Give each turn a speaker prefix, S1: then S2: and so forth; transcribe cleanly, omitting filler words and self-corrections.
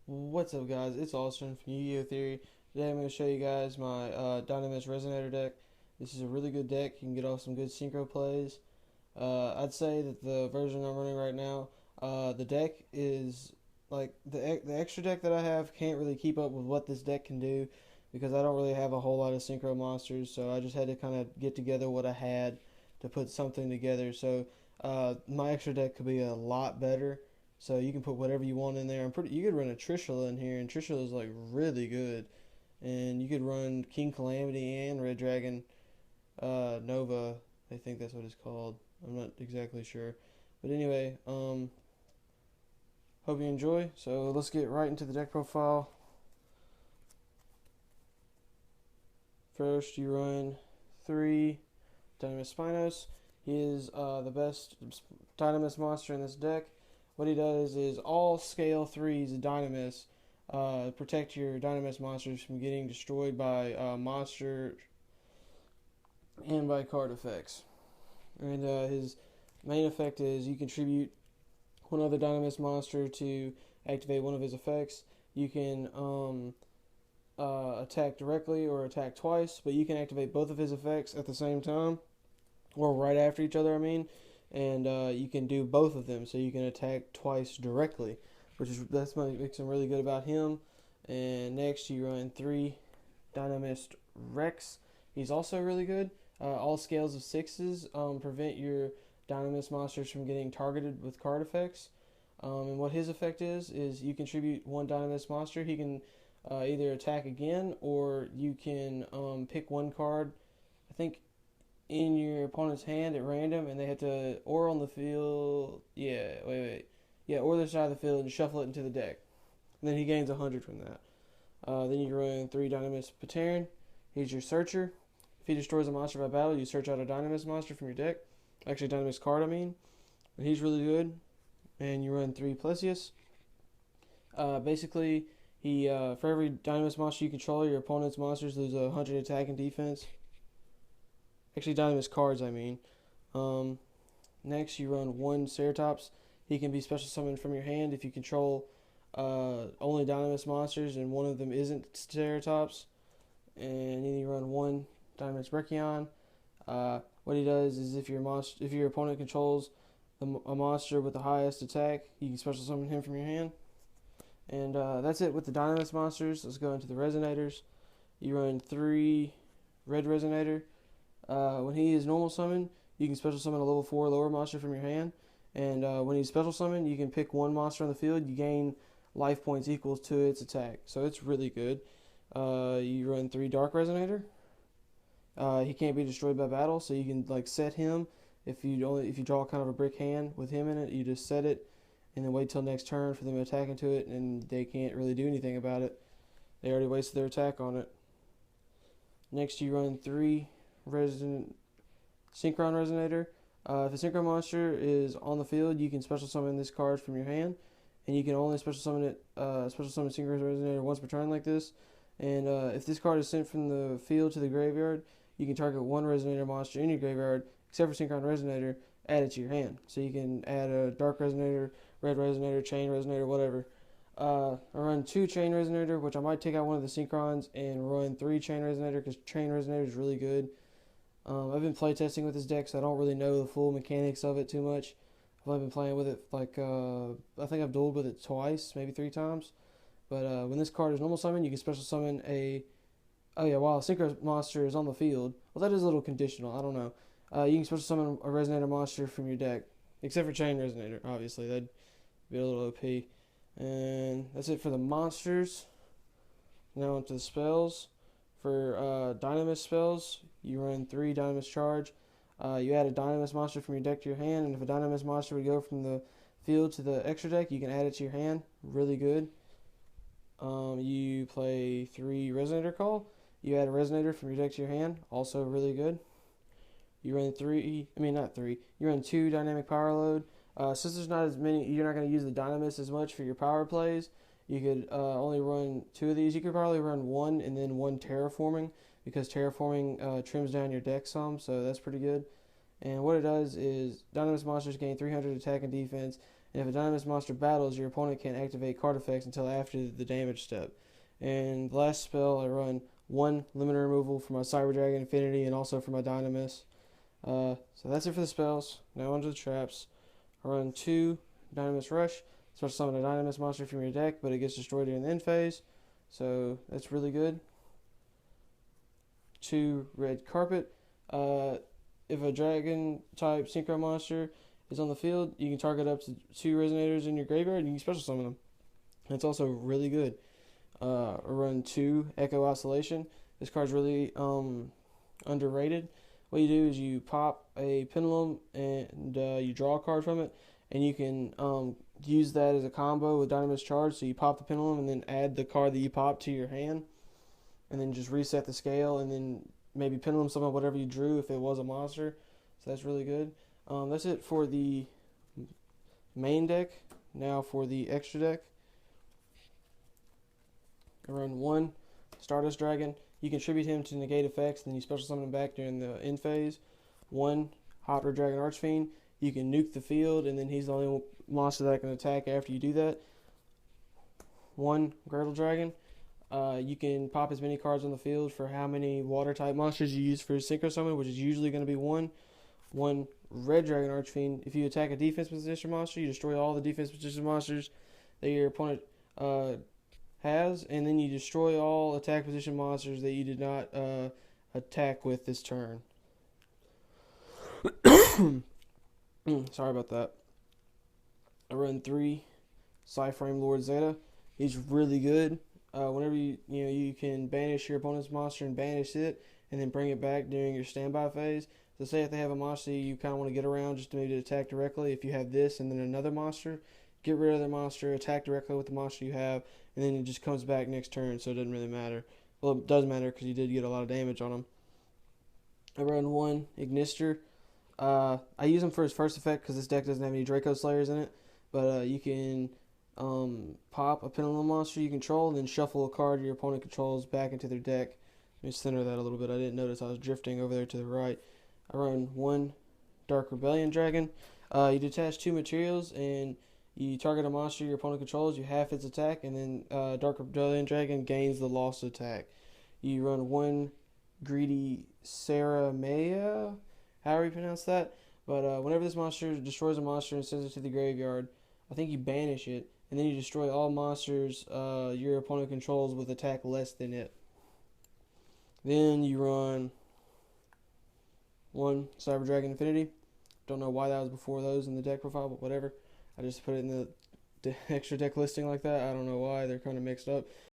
S1: What's up, guys? It's Austin from Yu-Gi-Oh! Theory. Today I'm going to show you guys my Dinomist Resonator deck. This is a really good deck. You can get off some good synchro plays. I'd say that the version I'm running right now, the deck is like the extra deck that I have can't really keep up with what this deck can do because I don't really have a whole lot of synchro monsters. So I just had to kind of get together what I had to put something together. So my extra deck could be a lot better. So you can put whatever you want in there. You could run a Trishula in here, and Trishula is like really good. And you could run King Calamity and Red Dragon Nova. I think that's what it's called. I'm not exactly sure. But anyway, hope you enjoy. So let's get right into the deck profile. First, you run 3 Dinomist Spinos. He is the best Dinomist monster in this deck. What he does is all scale 3s Dynamis protect your Dynamis monsters from getting destroyed by monster and by card effects. And his main effect is you contribute one other Dynamis monster to activate one of his effects. You can attack directly or attack twice, but you can activate both of his effects at the same time, or right after each other, I mean. And you can do both of them, so you can attack twice directly, that's what makes him really good about him. And next, you run 3 Dinomist Rex. He's also really good. All scales of 6s prevent your Dinomist monsters from getting targeted with card effects. And what his effect is you contribute 1 Dinomist monster. He can either attack again, or you can pick 1 card. I think in your opponent's hand at random, and they have to, or on the field, or their side of the field, and shuffle it into the deck. And then he gains 100 from that. Then you run 3 Dinomist Pateran. He's your searcher. If he destroys a monster by battle, you search out a Dinomist monster from your deck. Actually, Dinomist card, I mean. And he's really good. And you run 3 Plesius. Basically, he for every Dinomist monster you control, your opponent's monsters lose 100 attack and defense. Actually, Dinomist cards, I mean. Next, you run 1 Ceratops. He can be special summoned from your hand if you control only Dinomist monsters and one of them isn't Ceratops. And then you run 1 Dinomist Brachion. What he does is if your opponent controls a monster with the highest attack, you can special summon him from your hand. And that's it with the Dinomist monsters. Let's go into the Resonators. You run 3 Red Resonator. When he is normal summon, you can special summon a level 4 lower monster from your hand. And when he's special summon, you can pick 1 monster on the field. You gain life points equals to its attack. So it's really good. You run 3 Dark Resonator. He can't be destroyed by battle, so you can like set him. If you draw kind of a brick hand with him in it, you just set it, and then wait till next turn for them to attack into it, and they can't really do anything about it. They already wasted their attack on it. Next, you run 3 Synchron Resonator. If a Synchron monster is on the field, you can special summon this card from your hand, and you can only special summon Synchron Resonator once per turn like this. And if this card is sent from the field to the graveyard, you can target 1 Resonator monster in your graveyard, except for Synchron Resonator, add it to your hand. So you can add a Dark Resonator, Red Resonator, Chain Resonator, whatever. I run 2 Chain Resonator, which I might take out one of the Synchrons and run 3 Chain Resonator because Chain Resonator is really good. I've been playtesting with this deck, so I don't really know the full mechanics of it too much. I've only been playing with it like, I think I've dueled with it twice, maybe 3 times. But when this card is normal summon, you can special summon while a Synchro monster is on the field. Well, that is a little conditional, I don't know. You can special summon a Resonator monster from your deck, except for Chain Resonator, obviously. That'd be a little OP. And that's it for the monsters. Now onto the spells. For Dynamist spells, you run 3 Dynamist Charge. You add a Dynamist monster from your deck to your hand, and if a Dynamist monster would go from the field to the extra deck, you can add it to your hand. Really good. You play 3 Resonator Call. You add a Resonator from your deck to your hand. Also really good. You run you run 2 Dynamic Power Load. Since there's not as many, you're not going to use the Dynamist as much for your power plays. You could only run 2 of these. You could probably run 1 and then 1 Terraforming, because Terraforming trims down your deck some, so that's pretty good. And what it does is Dynamist monsters gain 300 attack and defense, And if a Dinomist monster battles, your opponent can't activate card effects until after the damage step. And the last spell, I run 1 limiter removal for my Cyber Dragon Infinity and also for my Dinomist. So that's it for the spells. Now onto the traps. I run 2 Dinomist Rush. Starts to summon a Dinomist monster from your deck, but it gets destroyed during the end phase. So that's really good. 2 Red Carpet. If a dragon type synchro monster is on the field, you can target up to 2 Resonators in your graveyard and you can special summon them. That's also really good. I run 2 Echo Oscillation. This card's really underrated. What you do is you pop a Pendulum and you draw a card from it, and you can use that as a combo with Dinomist Charge. So you pop the Pendulum and then add the card that you popped to your hand, and then just reset the scale, and then maybe Pendulum summon whatever you drew if it was a monster. So that's really good. That's it for the main deck. Now for the extra deck. I run 1 Stardust Dragon. You can tribute him to negate effects, then you special summon him back during the end phase. 1 Hopper Dragon Archfiend. You can nuke the field, and then he's the only monster that can attack after you do that. 1 Girdle Dragon. You can pop as many cards on the field for how many water type monsters you use for your Synchro Summon, which is usually going to be 1. 1 Red Dragon Archfiend. If you attack a defense position monster, you destroy all the defense position monsters that your opponent has, and then you destroy all attack position monsters that you did not attack with this turn. Sorry about that. I run 3 Psyframe Lord Zeta. He's really good. Whenever you can banish your opponent's monster and banish it, and then bring it back during your standby phase. So say if they have a monster you kind of want to get around just to maybe attack directly, if you have this and then another monster, get rid of the monster, attack directly with the monster you have, and then it just comes back next turn, so it doesn't really matter. Well, it does matter because you did get a lot of damage on him. I run 1 Ignister. I use him for his first effect because this deck doesn't have any Draco Slayers in it, but you can pop a Pendulum monster you control and then shuffle a card your opponent controls back into their deck. Let me center that a little bit. I didn't notice I was drifting over there to the right. I run 1 Dark Rebellion Dragon. You detach 2 materials and you target a monster your opponent controls, you half its attack, and then Dark Rebellion Dragon gains the lost attack. You run 1 Greedy Saramaya, however you pronounce that. But whenever this monster destroys a monster and sends it to the graveyard, I think you banish it, and then you destroy all monsters your opponent controls with attack less than it. Then you run 1 Cyber Dragon Infinity. Don't know why that was before those in the deck profile, but whatever. I just put it in the extra deck listing like that. I don't know why. They're kind of mixed up.